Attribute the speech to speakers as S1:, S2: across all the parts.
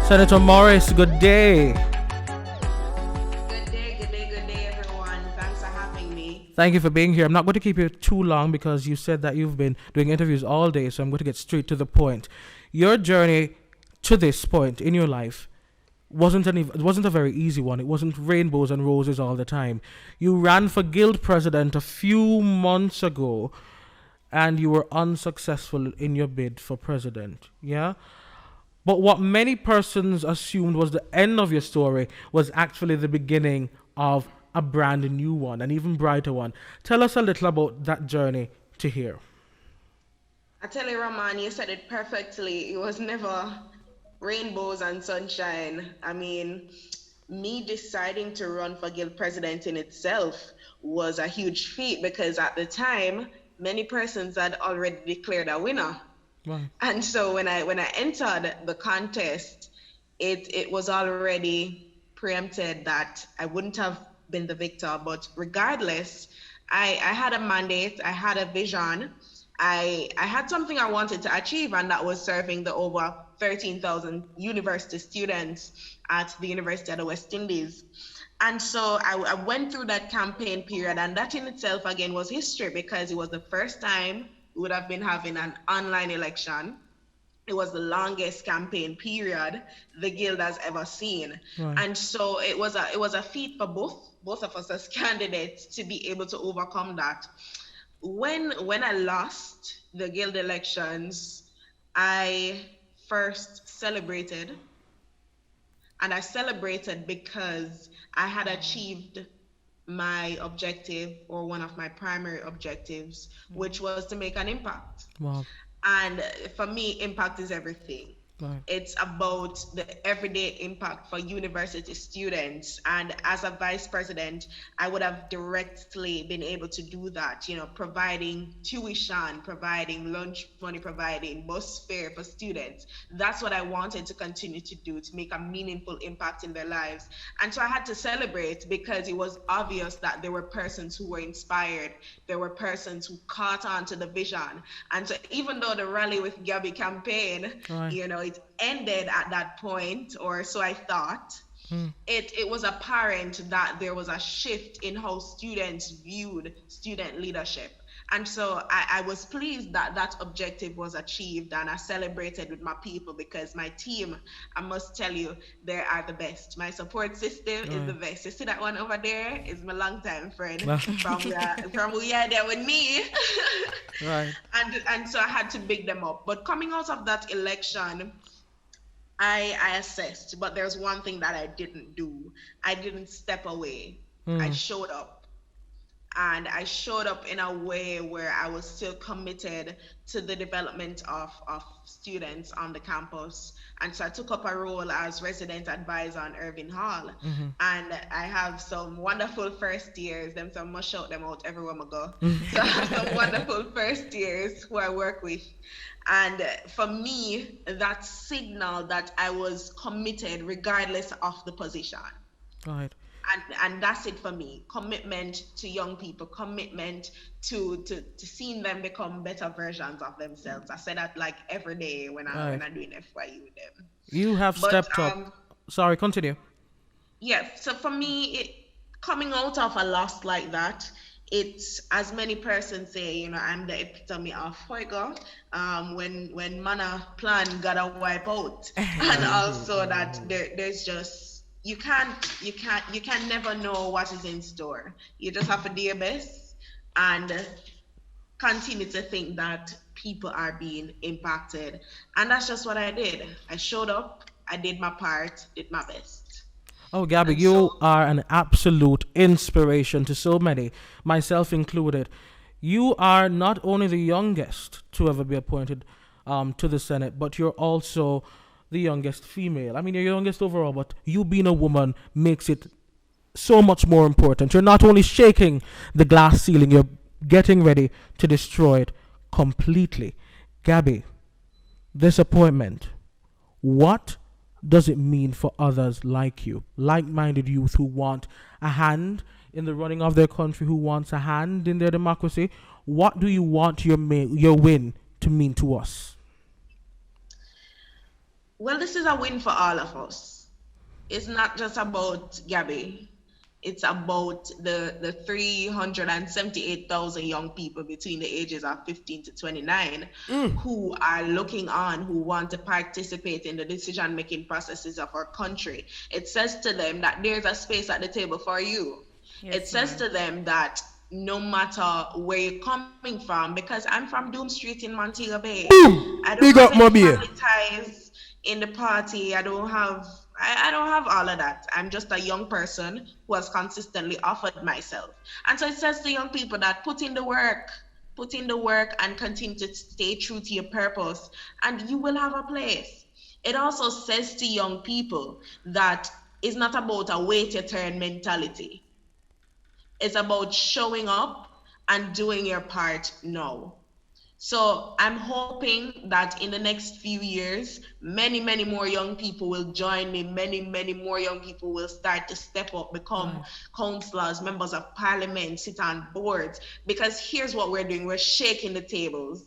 S1: Senator Morris, good day.
S2: Good day, everyone. Thanks for having me.
S1: Thank you for being here. I'm not going to keep you too long because you said that you've been doing interviews all day, so I'm going to get straight to the point. Your journey to this point in your life it wasn't a very easy one. It wasn't rainbows and roses all the time. You ran for guild president a few months ago and you were unsuccessful in your bid for president. Yeah? But what many persons assumed was the end of your story was actually the beginning of a brand new one, an even brighter one. Tell us a little about that journey to here.
S2: I tell you, Ramon, you said it perfectly. It was never rainbows and sunshine. I mean, me deciding to run for guild president in itself was a huge feat because at the time, many persons had already declared a winner.
S1: Right.
S2: And so when I entered the contest, it was already preempted that I wouldn't have been the victor. But regardless, I had a mandate, I had a vision, I had something I wanted to achieve, and that was serving the over 13,000 university students at the University of the West Indies. And so I went through that campaign period, and that in itself, again, was history because it was the first time we would have been having an online election. It was the longest campaign period the guild has ever seen.
S1: Right.
S2: And so it was a feat for both of us as candidates to be able to overcome that. When I lost the guild elections, I first celebrated, and I celebrated because I had achieved my objective, or one of my primary objectives, which was to make an impact.
S1: Wow.
S2: And for me, impact is everything.
S1: Right.
S2: It's about the everyday impact for university students. And as a vice president, I would have directly been able to do that, providing tuition, providing lunch money, providing bus fare for students. That's what I wanted to continue to do, to make a meaningful impact in their lives. And so I had to celebrate because it was obvious that there were persons who were inspired. There were persons who caught on to the vision. And so even though the Rally with Gabby campaign,
S1: Right.
S2: it ended at that point, or so I thought. It was apparent that there was a shift in how students viewed student leadership. And so I was pleased that that objective was achieved, and I celebrated with my people because my team, I must tell you, they are the best. My support system is the best. You see that one over there is my longtime friend from who you are there with me.
S1: Right.
S2: And so I had to big them up. But coming out of that election, I assessed, but there's one thing that I didn't do. I didn't step away. I showed up. And I showed up in a way where I was still committed to the development of students on the campus. And so I took up a role as resident advisor on Irving Hall. And I have some wonderful first years. Them some must shout them out everywhere I go. So I have some wonderful first years who I work with. And for me, that signal that I was committed regardless of the position.
S1: Right.
S2: And that's it for me. Commitment to young people, commitment to seeing them become better versions of themselves. I say that like every day when I'm doing FYU with them.
S1: You have stepped up. Sorry, continue.
S2: Yeah, so for me, coming out of a loss like that, it's, as many persons say, I'm the epitome of fuego. When mana plan gotta wipe out, and also that there's just, you can never know what is in store. You just have to do your best and continue to think that people are being impacted. And that's just what I did. I showed up, I did my part, did my best.
S1: Oh, Gabby,
S2: And so
S1: you are an absolute inspiration to so many, myself included. You are not only the youngest to ever be appointed to the Senate, but you're also the youngest female. I mean, you're youngest overall, but you being a woman makes it so much more important. You're not only shaking the glass ceiling, you're getting ready to destroy it completely. Gabby, this appointment, what does it mean for others like you, like-minded youth who want a hand in the running of their country, who wants a hand in their democracy? What do you want your win to mean to us?
S2: Well, this is a win for all of us. It's not just about Gabby. It's about the 378,000 young people between the ages of 15 to 29 who are looking on, who want to participate in the decision making processes of our country. It says to them that there's a space at the table for you. It
S3: Yes,
S2: says
S3: ma'am.
S2: to them that no matter where you're coming from, because I'm from Doom Street in Montego Bay, I
S1: Boom!
S2: don't
S1: Big
S2: have
S1: up,
S2: any
S1: my
S2: family
S1: beer.
S2: ties in the party. I don't have all of that. I'm just a young person who has consistently offered myself. And so it says to young people that put in the work and continue to stay true to your purpose, and you will have a place. It also says to young people that it's not about a wait your turn mentality. It's about showing up and doing your part now. So I'm hoping that in the next few years, many more young people will join me. Many more young people will start to step up, become
S1: Right,
S2: councillors, members of parliament, sit on boards. Because here's what we're doing: we're shaking the tables.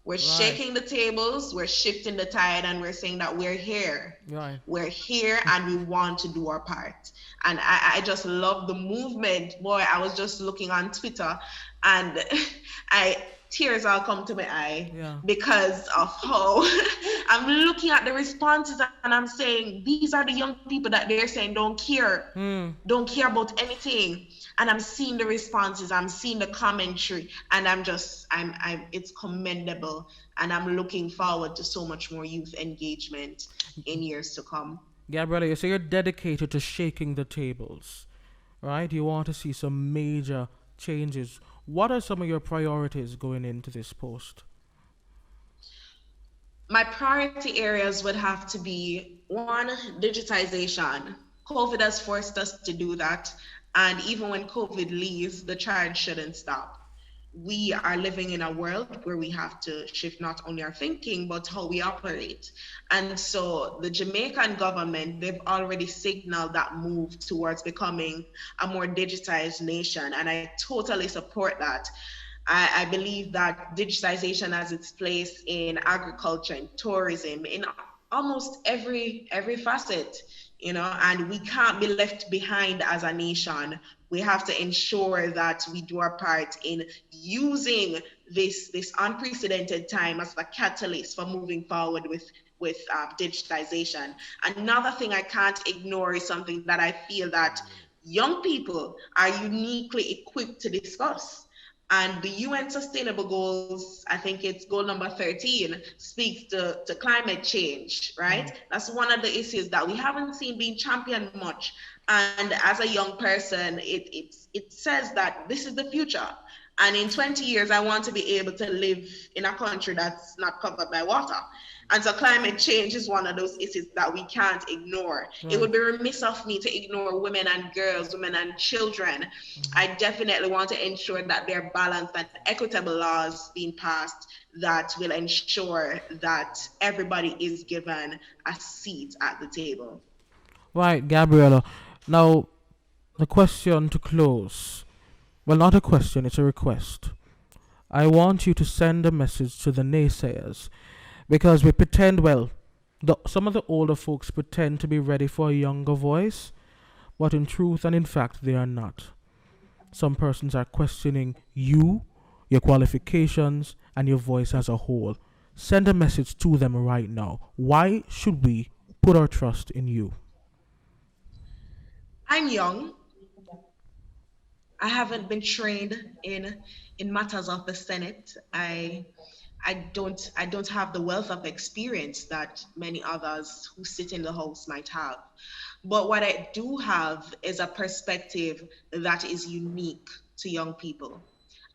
S2: We're
S1: right,
S2: shaking the tables, we're shifting the tide, and we're saying that we're here.
S1: right.
S2: We're here and we want to do our part. And I just love the movement. Boy, I was just looking on Twitter and I tears all come to my eye
S1: Yeah.
S2: because of how I'm looking at the responses and I'm saying these are the young people that they're saying
S1: Hmm.
S2: don't care about anything, and I'm seeing the responses, I'm seeing the commentary, and I'm it's commendable, and I'm looking forward to so much more youth engagement in years to come.
S1: Gabriela, you say you're dedicated to shaking the tables, right? You want to see some major changes. What are some of your priorities going into this post?
S2: My priority areas would have to be one, digitization. COVID has forced us to do that. And even when COVID leaves, the charge shouldn't stop. We are living in a world where we have to shift not only our thinking, but how we operate. And so the Jamaican government, they've already signaled that move towards becoming a more digitized nation. And I totally support that. I believe that digitization has its place in agriculture and tourism, in almost every facet, you know, and we can't be left behind as a nation. We have to ensure that we do our part in using this unprecedented time as a catalyst for moving forward with digitization. Another thing I can't ignore is something that I feel that young people are uniquely equipped to discuss. And the UN Sustainable Goals, I think it's goal number 13, speaks to climate change, right?
S1: Right.
S2: That's one of the issues that we haven't seen being championed much. And as a young person, it says that this is the future. And in 20 years, I want to be able to live in a country that's not covered by water. And so climate change is one of those issues that we can't ignore. It
S1: Right.
S2: would be remiss of me to ignore women and girls, women and children. I definitely want to ensure that there are balanced and equitable laws being passed that will ensure that everybody is given a seat at the table.
S1: Right, Gabriela. Now, the question to close. Well, not a question, it's a request. I want you to send a message to the naysayers because we pretend, well, some of the older folks pretend to be ready for a younger voice, but in truth and in fact, they are not. Some persons are questioning you, your qualifications, and your voice as a whole. Send a message to them right now. Why should we put our trust in you?
S2: I'm young. I haven't been trained in matters of the Senate. I don't have the wealth of experience that many others who sit in the House might have. But what I do have is a perspective that is unique to young people.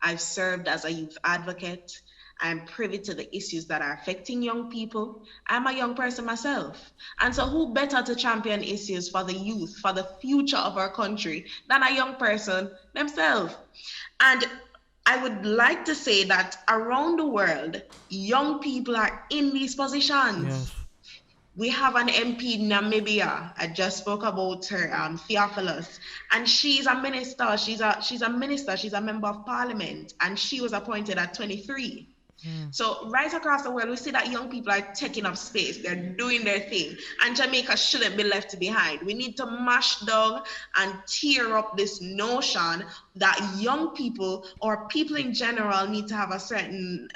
S2: I've served as a youth advocate. I'm privy to the issues that are affecting young people. I'm a young person myself. And so, who better to champion issues for the youth, for the future of our country, than a young person themselves? And I would like to say that around the world, young people are in these positions.
S1: Yes.
S2: We have an MP in Namibia. I just spoke about her, Theophilus, and she's a minister. She's a minister. She's a member of parliament, and she was appointed at 23. So right across the world, we see that young people are taking up space. They're doing their thing. And Jamaica shouldn't be left behind. We need to mash down and tear up this notion that young people or people in general need to have a certain,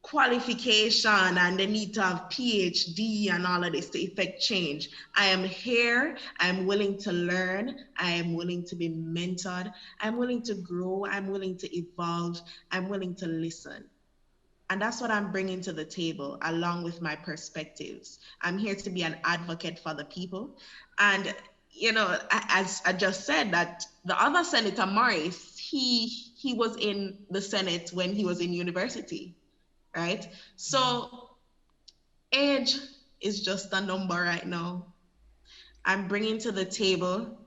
S2: qualification and they need to have PhD and all of this to effect change. I am here. I'm willing to learn. I am willing to be mentored. I'm willing to grow. I'm willing to evolve. I'm willing to listen. And that's what I'm bringing to the table, along with my perspectives. I'm here to be an advocate for the people. And, as I just said, that the other Senator Morris, he was in the Senate when he was in university, right? So age is just a number right now. I'm bringing to the table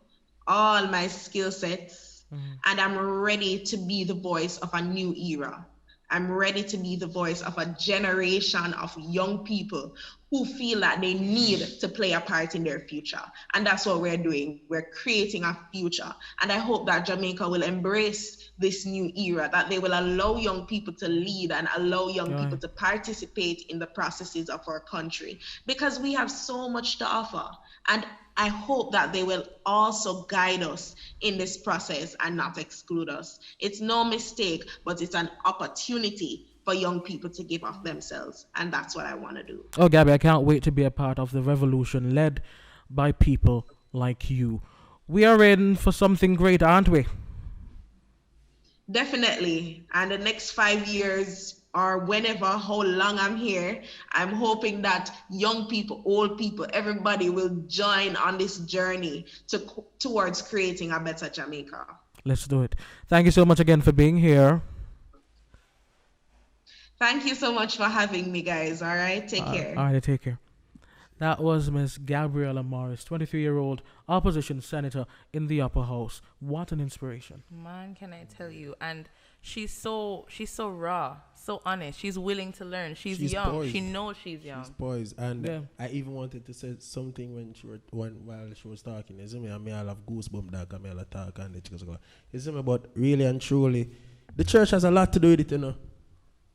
S2: all my skill sets, and I'm ready to be the voice of a new era. I'm ready to be the voice of a generation of young people who feel that they need to play a part in their future. And that's what we're doing. We're creating a future. And I hope that Jamaica will embrace this new era, that they will allow young people to lead and allow young people to participate in the processes of our country, because we have so much to offer. And I hope that they will also guide us in this process and not exclude us. It's no mistake, but it's an opportunity for young people to give of themselves. And that's what I want to do.
S1: Oh, Gabby, I can't wait to be a part of the revolution led by people like you. We are in for something great, aren't we?
S2: Definitely. And the next 5 years or whenever, how long I'm here, I'm hoping that young people, old people, everybody will join on this journey towards creating a better Jamaica.
S1: Let's do it. Thank you so much again for being here.
S2: Thank you so much for having me, guys. All right. Take care.
S1: All right, take care. That was Miss Gabriela Morris, 23-year-old opposition senator in the upper house. What an inspiration.
S3: Man, can I tell you? And she's so raw, so honest. She's willing to learn. She's young. Poised. She knows she's young.
S4: She's poised. And I even wanted to say something while she was talking. You see me? I may have goosebumps that I may have talk and the chicks go. You see me? But really and truly, the church has a lot to do with it, you know.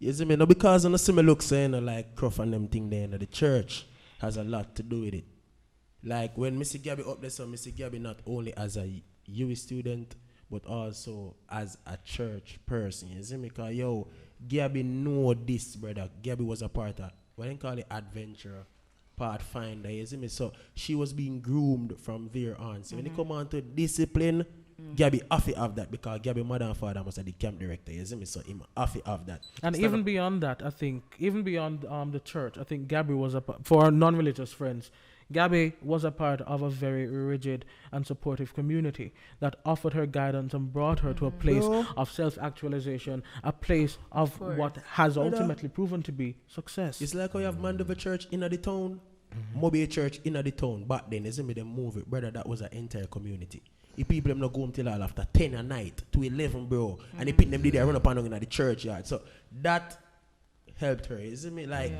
S4: You see me? No, because I see me look saying like Cruff and them thing there, the church has a lot to do with it. Like when Missy Gabby up there, so Missy Gabby not only as a UE student, but also as a church person. You see me? Because, Gabby know this, brother. Gabby was a part of, what they call it, adventure, pathfinder. You see me? So she was being groomed from there on. So when it come on to discipline, Gabby have to have that, because Gabby mother and father must have the camp director. You see me? So him have to have that.
S1: And even beyond that, I think, even beyond the church, I think Gabby was for our non-religious friends, Gabby was a part of a very rigid and supportive community that offered her guidance and brought her to a place of self-actualization, a place of what has ultimately proven to be success.
S4: It's like how you have Mandeville Church in the town, Mobile Church in the town. Back then, you see me, them move it, brother, that was an entire community. The people them not go home till all after 10 at night to 11, bro. And the people them did they run up and down in the churchyard. So that helped her. You see me? Like,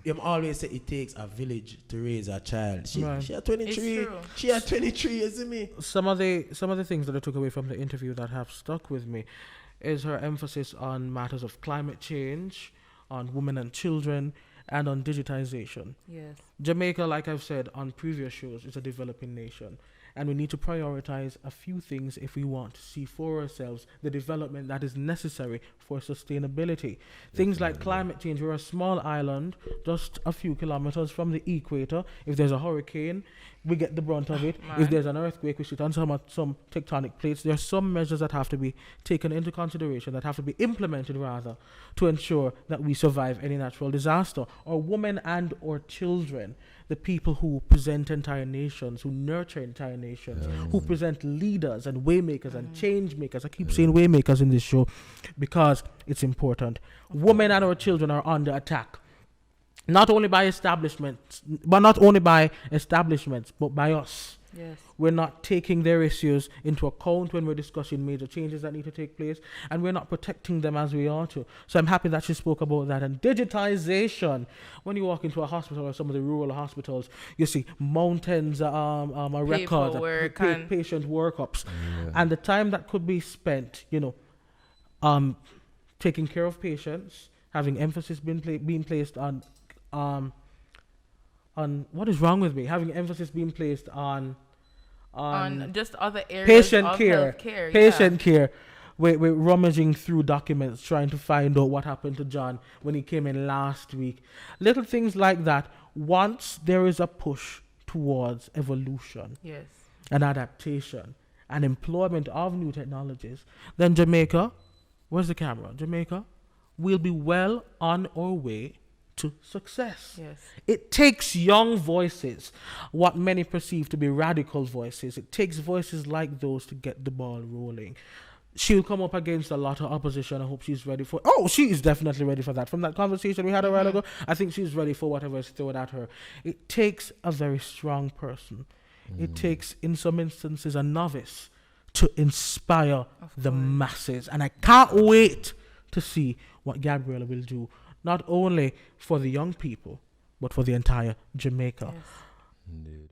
S4: them always say it takes a village to raise a child. She had 23. She had 23, you see me?
S1: Some of the things that I took away from the interview that have stuck with me is her emphasis on matters of climate change, on women and children, and on digitization.
S3: Yes.
S1: Jamaica, like I've said on previous shows, is a developing nation. And we need to prioritize a few things if we want to see for ourselves the development that is necessary for sustainability. Things like climate change. We're a small island, just a few kilometers from the equator. If there's a hurricane, we get the brunt of it. If there's an earthquake, we sit on some tectonic plates. There are some measures that have to be taken into consideration, that have to be implemented rather, to ensure that we survive any natural disaster. Or women and or children, the people who present entire nations, who nurture entire nations, who present leaders and waymakers and change makers. I keep saying waymakers in this show because it's important. Women and our children are under attack. Not only by establishments, but by us.
S3: Yes.
S1: We're not taking their issues into account when we're discussing major changes that need to take place, and we're not protecting them as we ought to. So I'm happy that she spoke about that. And digitization, when you walk into a hospital or some of the rural hospitals, you see mountains of records, patient workups, and the time that could be spent, taking care of patients, having emphasis being placed on what is wrong with me? Having emphasis being placed
S3: on just other areas
S1: patient
S3: of
S1: care,
S3: healthcare.
S1: patient care. We're rummaging through documents trying to find out what happened to John when he came in last week. Little things like that. Once there is a push towards evolution
S3: Yes.
S1: and adaptation and employment of new technologies, then Jamaica, where's the camera? Jamaica will be well on our way to success.
S3: Yes.
S1: It takes young voices, what many perceive to be radical voices. It takes voices like those to get the ball rolling. She'll come up against a lot of opposition. I hope she's ready for. Oh, she is definitely ready for that. From that conversation we had a while ago, I think she's ready for whatever is thrown at her. It takes a very strong person. It takes, in some instances, a novice to inspire the masses. And I can't wait to see what Gabriela will do, not only for the young people, but for the entire Jamaica.
S3: Yes.
S5: Indeed.